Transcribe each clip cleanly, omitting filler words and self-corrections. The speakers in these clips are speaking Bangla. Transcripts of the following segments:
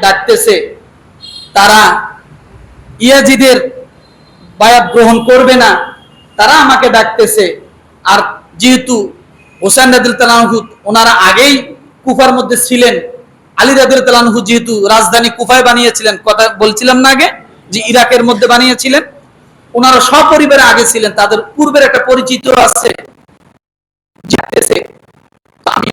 ডাকতেছে, তারা ইয়াজিদের বায়াত গ্রহণ করবে না, তারা আমাকে ডাকতেছে। আর যেহেতু হোসেন রাদিয়াল্লাহু আনহু ওনারা আগেই কুফার মধ্যে ছিলেন, আলী রাদিয়াল্লাহু আনহু যেহেতু রাজধানী কুফায় বানিয়েছিলেন, কথা বলছিলাম না আগে যে ইরাকের মধ্যে বানিয়েছিলেন, ওনারা সপরিবারে আগে ছিলেন, তাদের পূর্বের একটা পরিচিত আছে। আমি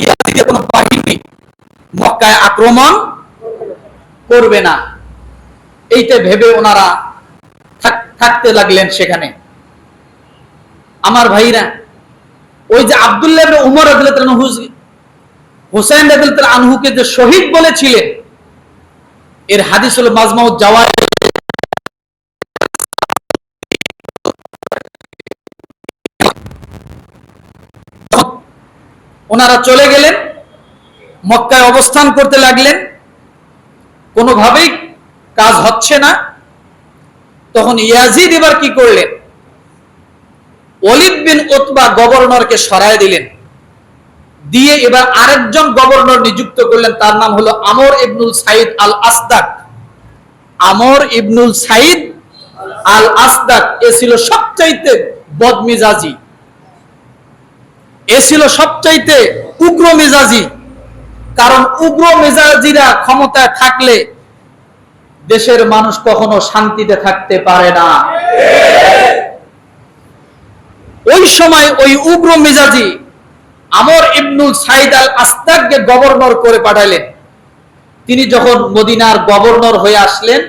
ইয়াজিদের কোনো বাহিনী মক্কায় আক্রমণ করবে না, এইটা ভেবে ওনারা থাকতে লাগলেন সেখানে। আমার ভাইরা, ওই যে আব্দুল্লাহ ইবনে উমর রাদিয়াল্লাহু আনহু হুসাইন রাদিয়াল্লাহু আনহুকে যে শহীদ বলেছিলেন, এর হাদিস হলো মাজমাউজ জাওয়াহির। ওনারা চলে গেলেন, মক্কায় অবস্থান করতে লাগলেন, কোনোভাবেই কাজ হচ্ছে না। তখন ইয়াজিদ এবার কি করলেন, ওয়ালিদ বিন উতবা গভর্নরকে সরায় দিলেন, দিয়ে এবার আরেকজন গভর্নর নিযুক্ত করলেন, তার নাম হলো আমর ইবনুল সাইদ আল আসদাক। আমর ইবনুল সাইদ আল আসদাক এ ছিল সবচাইতে বদমেজাজি, এ ছিল সবচাইতে উগ্র মেজাজি। কারণ উগ্র মেজাজিরা ক্ষমতায় থাকলে দেশের মানুষ কখনো শান্তিতে থাকতে পারে না। ওই সময় ওই উগ্র মেজাজি আমর ইবনুল সাইদ আল আসদাককে গভর্নর করে পাঠালেন। তিনি যখন মদিনার গভর্নর হয়ে আসলেন,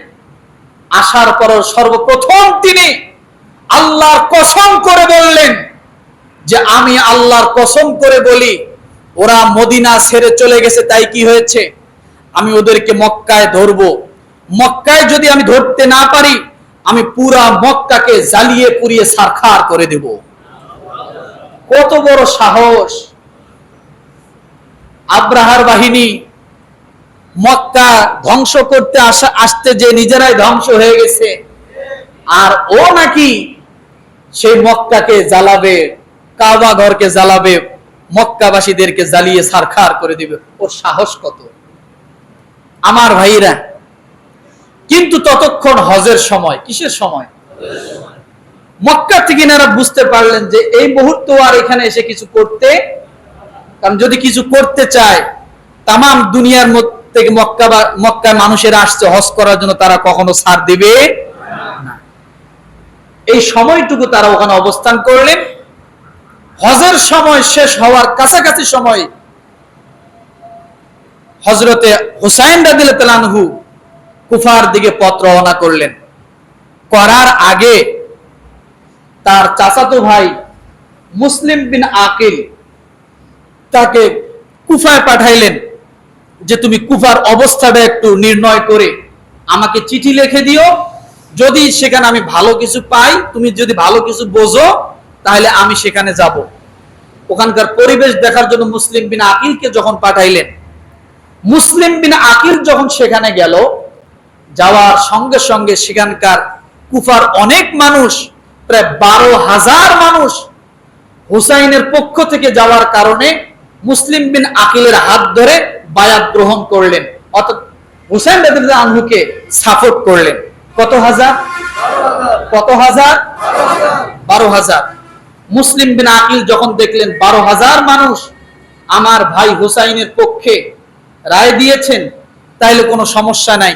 আসার পর সর্বপ্রথম তিনি আল্লাহর কসম করে বললেন যে আমি আল্লাহর কসম করে বলি, ওরা মদিনা ছেড়ে চলে গেছে, তাই কি হয়েছে, আমি ওদেরকে মক্কায় ধরবো। মক্কায় যদি আমি ধরতে না পারি, আমি পুরা মক্কাকে জ্বালিয়ে পুড়িয়ে ছারখার করে দেব। কত বড় সাহস! আব্রাহার বাহিনী মক্কা ধ্বংস করতে আসতে যে নিজেরাই ধ্বংস হয়ে গেছে, আর ও নাকি সেই মক্কাকে জ্বালাবে, কাবা ঘরকে জ্বালাবে, মক্কাবাসীদেরকে জ্বালিয়ে ছারখার করে দিবে। ওর সাহস কত! আমার ভাইরা, কিন্তু ততক্ষণ হজের সময়। কিসের সময়? মক্কা থেকে এনারা বুঝতে পারলেন যে এই মুহূর্তে আর এখানে এসে কিছু করতে, কারণ যদি কিছু করতে চায়, তাম দুনিয়ার থেকে মক্কায় মানুষেরা আসছে হজ করার জন্য, তারা কখনো ছাড় দিবে না। এই সময়টুকু তারা ওখানে অবস্থান করলেন। হজের সময় শেষ হওয়ার কাছাকাছি সময় হযরতে হুসাইন রাদিয়াল্লাহু আনহু কুফার দিকে পথ রওনা করলেন। করার আগে তার চাচাতো ভাই মুসলিম বিন আকিল তাকে কুফায় পাঠাইলেন যে তুমি কুফার অবস্থাটা একটু নির্ণয় করে আমাকে চিঠি লিখে দিও, যদি সেখানে আমি ভালো কিছু পাই, তুমি যদি ভালো কিছু বোঝো, তাহলে আমি সেখানে যাব। ওখানকার পরিবেশ দেখার জন্য মুসলিম বিন আকিলকে যখন পাঠাইলেন, মুসলিম বিন আকিল যখন সেখানে গেল, যাওয়ার সঙ্গে সঙ্গে সেখানকার কুফার অনেক মানুষ, প্রায় 12,000 মানুষ হুসাইনের পক্ষ থেকে যাওয়ার কারণে মুসলিম বিন আকিলের হাত ধরে বায়াত গ্রহণ করলেন, অর্থাৎ হুসাইন রাদিয়াল্লাহু আনহুকে সাপোর্ট করলেন। কত হাজার? কত হাজার? 12,000। মুসলিম বিন আকিল যখন দেখলেন 12,000 মানুষ আমার ভাই হুসাইনের পক্ষে রায় দিয়েছেন, তাইলে কোনো সমস্যা নাই,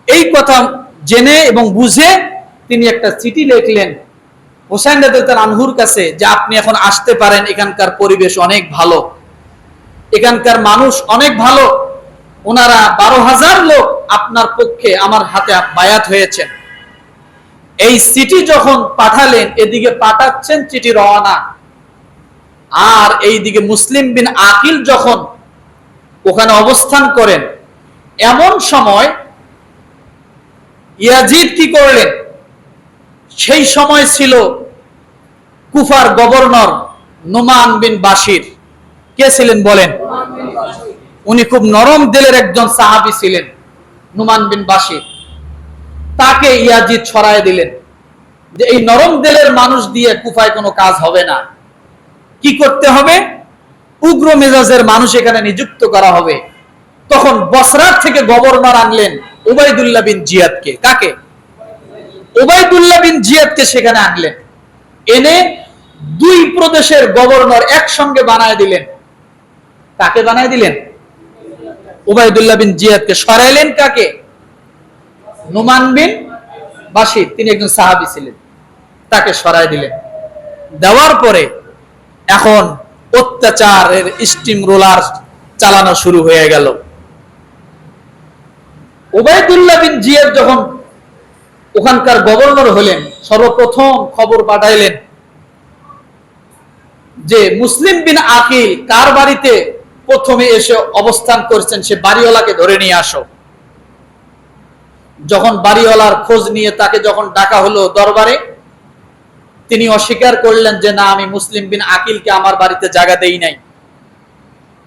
এই কথা জেনে এবং বুঝে তিনি একটা চিঠি লিখলেন হুসাইন রাদিয়াল্লাহু আনহুর কাছে যে আপনি এখন আসতে পারেন, এখানকার পরিবেশ অনেক ভালো, এখানকার মানুষ অনেক ভালো, ওনারা 12,000 লোক আপনার পক্ষে আমার হাতে বায়াত হয়েছেন। এই চিঠি যখন পাঠালেন, এদিকে পাঠাচ্ছেন চিঠি রওনা, আর এইদিকে মুসলিম বিন আকিল যখন ওখানে অবস্থান করেন, এমন সময় ইয়াজিদ কি করলেন, সেই সময় ছিল কুফার গভর্নর নুমান বিন বাশির। কে ছিলেন বলেন? উনি খুব নরম দিলের একজন সাহাবী ছিলেন, নুমান বিন বাশির। তাকে ইয়াজিদ ছড়ায় দিলেন যে এই নরম দিলের মানুষ দিয়ে কুফায় কোনো কাজ হবে না, কি করতে হবে, উগ্র মেজাজের মানুষ এখানে নিযুক্ত করা হবে। তখন বসরার থেকে গভর্নর আনলেন উবাইদুল্লাহ বিন জিয়াদকে। কাকে? উবাইদুল্লাহ বিন জিয়াদকে সেখানে আনলেন, এনে দুই প্রদেশের গভর্নর একসঙ্গে বানায় দিলেন। কাকে বানায় দিলেন? উবাইদুল্লাহ বিন জিয়াদকে। সরাইলেন কাকে? নুমান বিন বাশির, তিনি একজন সাহাবী ছিলেন, তাকে সরাই দিলেন। দেওয়ার পরে এখন অত্যাচারের স্টিম রোলার চালানো শুরু হয়ে গেল। উবাইদুল্লাহ বিন জিয়াদ যখন ওখানকার গভর্নর হলেন, সর্বপ্রথম খবর পাঠাইলেন যে মুসলিম বিন আকিল কার বাড়িতে প্রথমে এসে অবস্থান করছেন, সে বাড়িওয়ালাকে ধরে নিয়ে আসো। যখন বাড়িওয়ালার খোঁজ নিয়ে তাকে যখন ডাকা হলো দরবারে, তিনি অস্বীকার করলেন যে না, আমি মুসলিম বিন আকিলকে আমার বাড়িতে জায়গা দেই নাই।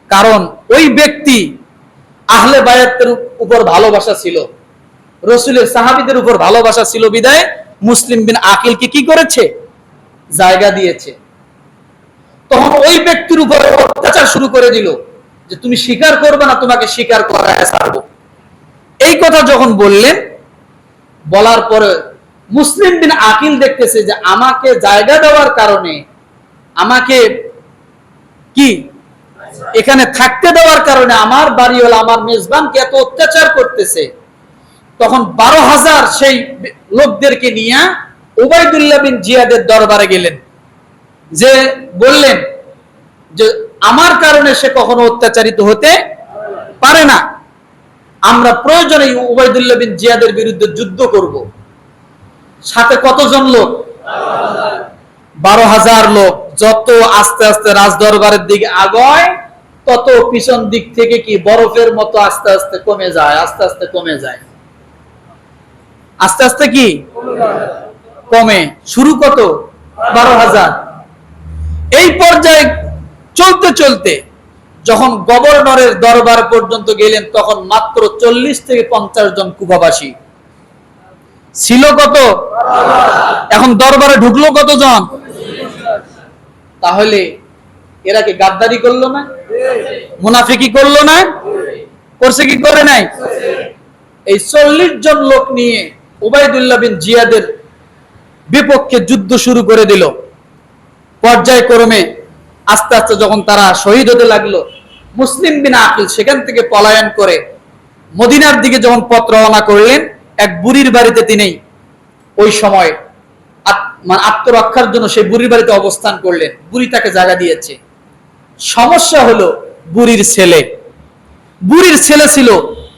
কারণ ওই ব্যক্তি আহলে বায়াতের উপর ভালোবাসা ছিল, রাসূলের সাহাবীদের উপর ভালোবাসা ছিল, বিদায় মুসলিম বিন আকিলকে কি করেছে? জায়গা দিয়েছে। তখন ওই ব্যক্তির উপর অত্যাচার শুরু করে দিল যে তুমি স্বীকার করবে না, তোমাকে স্বীকার করায় ছাড়বো। এই কথা যখন বললেন, বলার পরে মুসলিম বিন আকিল দেখতেছে যে আমাকে জায়গা দেওয়ার কারণে, আমাকে কি এখানে থাকতে দেওয়ার কারণে আমার বাড়িওয়ালা, আমার মেজবানকে এত অত্যাচার করতেছে। তখন 12,000 সেই লোকদেরকে নিয়ে উবাইদুল্লাহ বিন জিয়াদের দরবারে গেলেন, যে বললেন যে আমার কারণে সে কখনো অত্যাচারিত হতে পারে না, আমরা প্রয়োজনে উবাইদুল্লাহ বিন জিয়াদের বিরুদ্ধে যুদ্ধ করব। সাথে কতজন লোক? 12,000 লোক। যত আস্তে আস্তে রাজদরবারের দিকে আগায়, তত পিছন দিক থেকে কি বরফের মতো আস্তে আস্তে কমে যায়, আস্তে আস্তে কমে যায়, আস্তে আস্তে কি কমে। শুরু কত? 12,000। এই পর্যায়ে চলতে চলতে যখন গভর্নরের দরবার পর্যন্ত গেলেন, তখন মাত্র 40 থেকে 50 জন কুফাবাসী ছিল। কত? এখন দরবারে ঢুকলো কতজন? তাহলে এরা কি গাদ্দারি করলো না? মুনাফিকি করলো না? করছে কি করে নাই? এই 40 জন লোক নিয়ে উবাইদুল্লাহ বিন জিয়াদের বিপক্ষে যুদ্ধ শুরু করে দিল। পর্যায়ক্রমে আস্তে আস্তে যখন তারা শহীদ হতে লাগলো, মুসলিম বিন আকিল সেখান থেকে পলায়ন করে মদিনার দিকে যখন পথ রওনা করলেন, এক বুড়ির বাড়িতে তিনি ওই সময় আত্মরক্ষার জন্য সেই বুড়ির বাড়িতে অবস্থান করলেন। বুড়ি তাকে জায়গা দিয়েছে। সমস্যা হলো বুড়ির ছেলে। বুড়ির ছেলে ছিল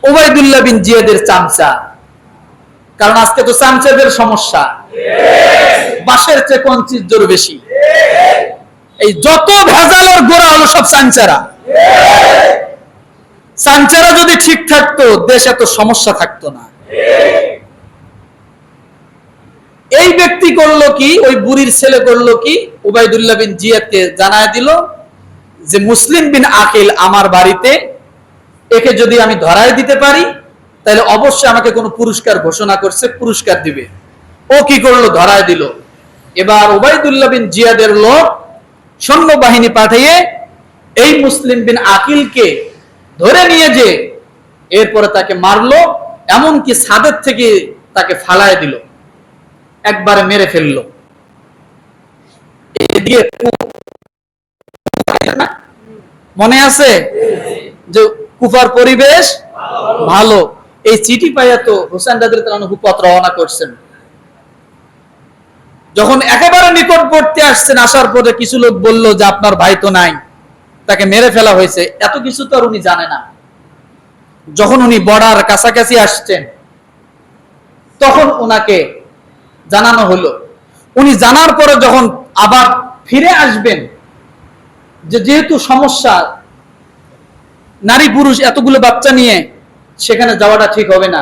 উবাইদুল্লাহ বিন জিয়াদের চামচা। কারণ আজকে তো চামচাদের সমস্যা, বাঁশের চেয়ে কঞ্চির জোর বেশি। এই যত ভেজালের গোড়া হলো সব চামচারা। চামচারা যদি ঠিক থাকতো, দেশ এত সমস্যা থাকতো না। এই ব্যক্তি করলো কি, ওই বুড়ির ছেলে করলো কি, উবাইদুল্লাহ বিন জিয়াদকে জানায় দিল যে মুসলিম বিন আকিল আমার বাড়িতে, একে যদি আমি ধরায় দিতে পারি তাহলে অবশ্যই আমাকে কোনো পুরস্কার ঘোষণা করছে, পুরস্কার দিবে। ও কি করলো? ধরায় দিল। এবার উবাইদুল্লাহ বিন জিয়াদের লোক সৈন্যবাহিনী পাঠিয়ে এই মুসলিম বিন আকিলকে ধরে নিয়ে যে এরপরে তাকে মারলো, এমনকি ছাদের থেকে তাকে ফালায় দিল, একবারে মেরে ফেললো। এদিকে মনে আছে যে কুফার পরিবেশ ভালো। এই চিঠি পাইয়া তো হুসাইন রাদিয়াল্লাহু আনহু পত্র রওনা করছেন। যখন একেবারে নিকটবর্তী আসছেন, আসার পরে কিছু লোক বলল যে আপনার ভাই তো নাই, তাকে মেরে ফেলা হয়েছে। এত কিছু তো আর উনি জানে না। যখন উনি বর্ডার কাছাকাছি আসছেন তখন উনাকে জানানো হলো। উনি জানার পরে যখন আবার ফিরে আসবেন, যে যেহেতু সমস্যা, নারী পুরুষ এতগুলো বাচ্চা নিয়ে সেখানে যাওয়াটা ঠিক হবে না,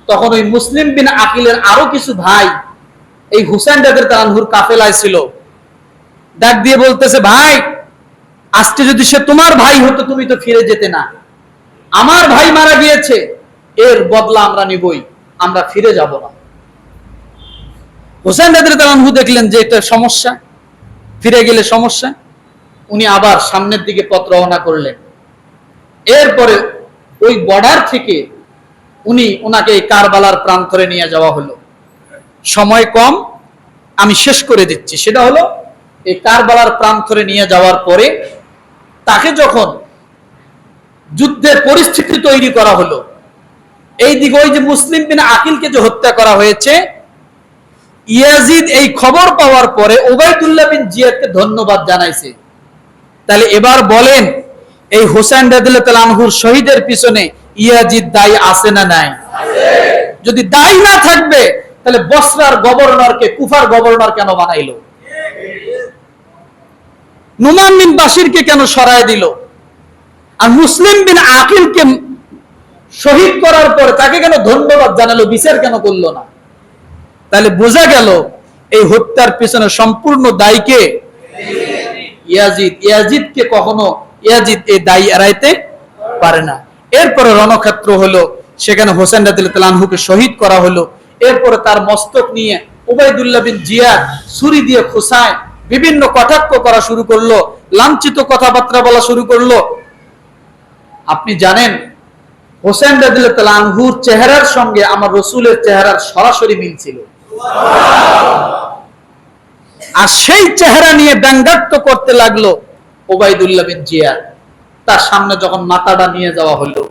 তখন ওই মুসলিম বিন আকিলের আরো কিছু ভাই এই হুসাইন রাদিয়াল্লাহু আনহুর কাফেলায় ছিল। ডাক দিয়ে বলতেছে, ভাই আজকে যদি সে তোমার ভাই হতো তুমি তো ফিরে যেতে না, আমার ভাই মারা গিয়েছে, এর বদলা আমরা নিবই, আমরা ফিরে যাব না। হুসাইন রাদিয়াল্লাহু আনহু দেখলেন যে এটা সমস্যা, ফিরে গেলে সমস্যা। উনি আবার সামনের দিকে পথ রওনা করলেন। এরপরে ওই বর্ডার থেকে উনাকে কারবালার প্রান্তরে নিয়ে যাওয়া হলো। সময় কম, আমি শেষ করে দিচ্ছি। সেটা হলো, এই কারবালার প্রান্তরে নিয়ে যাওয়ার পরে তাকে যখন যুদ্ধের পরিস্থিতি তৈরি করা হলো, এই দিকে ওই যে মুসলিম বিন আকিলকে যে হত্যা করা হয়েছে, ইয়াজিদ এই খবর পাওয়ার পরে উবাইদুল্লাহ বিন জিয়াদকে ধন্যবাদ জানাইছে। তাহলে এবার বলেন, এই হুসাইন রাদিয়াল্লাহু আনহুর শহীদের পিছনে ইয়াজিদ দায়ী আছে না নাই? যদি দায়ী না থাকবে তাহলে বসরার গভর্নরকে কুফার গভর্নর কেন বানাইলো? নুমান বিন বাশিরকে কেন সরায় দিল? আর মুসলিম বিন আকিলকে শহীদ করার পরে তাকে কেন ধন্যবাদ জানালো, বিচার কেন করলো না? তাহলে বোঝা গেল এই হত্যার পিছনে সম্পূর্ণ দায়ীকে ইয়াজিদ। ইয়াজিদকে কখনো ইয়াজিদ এই দায়ী এড়াইতে পারে না। এরপরে রণক্ষেত্র হলো, সেখানে হোসেন রাদিয়াল্লাহু আনহুকে শহীদ করা হলো। এরপরে তার মস্তক নিয়ে উবাইদুল্লাহ বিন জিয়াদ ছুরি দিয়ে খোঁচায় বিভিন্ন কটাক্ষ করা শুরু করলো, লাঞ্ছিত কথাবার্তা বলা শুরু করলো। আপনি জানেন হোসেন রাদিয়াল্লাহু আনহুর চেহারার সঙ্গে আমার রাসূলের চেহারার সরাসরি মিল ছিল। আর সেই চেহারা নিয়ে ব্যঙ্গাত্ম করতে লাগলো উবাইদুল্লাহ বিন জিয়াদ। তার সামনে যখন মাথাটা নিয়ে যাওয়া হলো,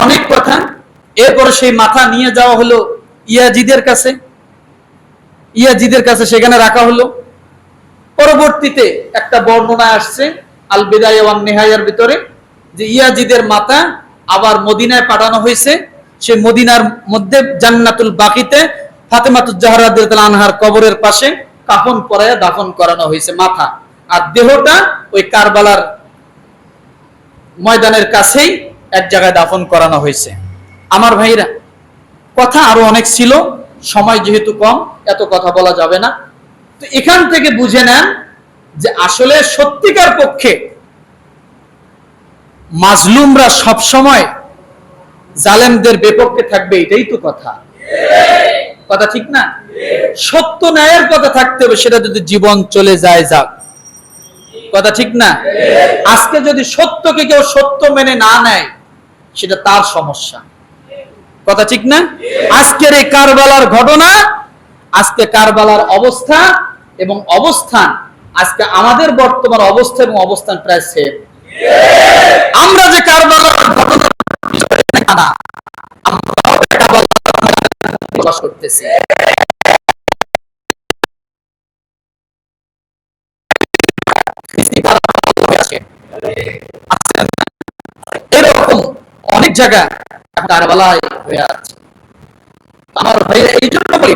অনেক কথা। এরপরে সেই মাথা নিয়ে যাওয়া হলো ইয়াজিদের কাছে। ইয়াজিদের কাছে সেখানে রাখা হলো। পরবর্তীতে একটা বর্ণনা আসছে আল বিদায়া ওয়ান নিহায়ার ভিতরে, যে ইয়াজিদের মাথা আবার মদিনায় পাঠানো হয়েছে। সে মদিনার মধ্যে জান্নাতুল বাকিতে ফাতেমাতুজ জাহরা রাদিয়াল্লাহু আনহার কবরের পাশে কাফন পরায়া দাফন করানো হয়েছে মাথা, আর দেহটা ওই কারবালার ময়দানের কাছেই এক জায়গায় দাফন করানো হয়েছে। আমার ভাইরা, কথা আরো অনেক ছিল, সময় যেহেতু কম এত কথা বলা যাবে না। তো এখান থেকে বুঝে নেন যে আসলে সত্যিকার পক্ষে মাজলুমরা সব সময় জালেমদের বিপক্ষে থাকবে, এটাই তো কথা। কথা ঠিক না? সত্য ন্যায়ের কথা থাকতে হবে, সেটা যদি জীবন চলে যায় যাক। কথা ঠিক না? আজকে যদি সত্যকে কেউ সত্য মেনে না নেয়, সেটা তার সমস্যা। কথা ঠিক না? আজকের এই কারবালার ঘটনা, আজকে কারবালার অবস্থা এবং অবস্থান, আজকে আমাদের বর্তমান অবস্থা এবং অবস্থান প্রায় সেম। আমরা যে কারবালার ঘটনা প্রকাশ করতেছি, এরকম অনেক জায়গা কারবালায় হয়ে আছে। আমার ভাইরা, এই জন্য বলি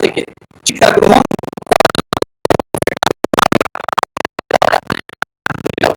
থেকে শিক্ষা গ্রহণ